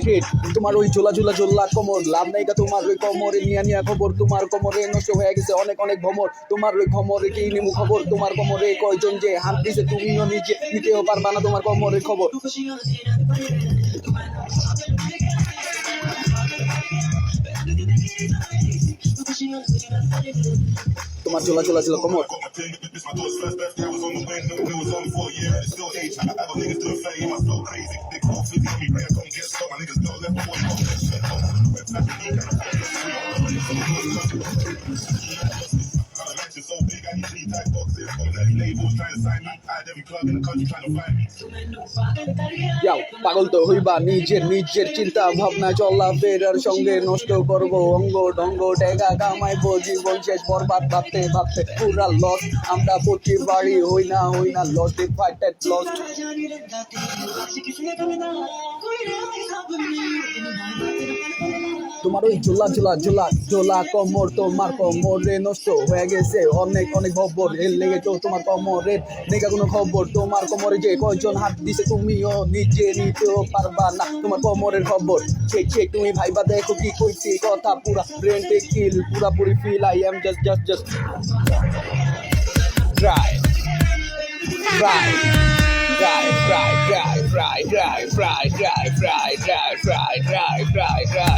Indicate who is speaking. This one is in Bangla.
Speaker 1: হেট তোমার ওই ঝোলা ঝোলা ঝোলা কোমর, লাভ নাই তোমার ওই কোমরে নিয়া নিয়া খবর, তোমার কোমরে নষ্ট হয়ে গেছে অনেক অনেক ভ্রমর, তোমার ওই কোমরে কি নিমু খবর, তোমার কোমরে কয়জন যে হাত দিছে তুমিও নিজে নিতেও পারবা না তোমার কোমরের খবর। তোমার ঝোলা ঝোলা ঝোলা কোমর। পাগল তো হইবা নিজের নিজের চিন্তা ভাবনা চলাফেরার সঙ্গে, নষ্ট করবো অঙ্গ ঢঙ্গ, টাকা কামাইবো জীবন শেষ বরবাদ, ভাবতে ভাবতে পুরা লস। আমরা প্রতিবারই হই না লস, ডিভাইডেড লস। তোমার ওই ঝোলা ঝোলা ঝোলা ঝোলা কোমর, তোমার কোমরে নষ্ট হয়ে গেছে অনেক অনেক খবর, এর লেগে তো তোমার কোমরের নেগা কোনো খবর, তোমার কোমরে যে কয়জন হাত দিছে তুমিও নিজে নিতেও পারবা না তোমার কোমরের খবর। চেক চেক তুমি ভাইবা দেখো কি কইছি কথা, পুরা ব্রেনটে কিল, পুরাপুরি feel I am just try try try.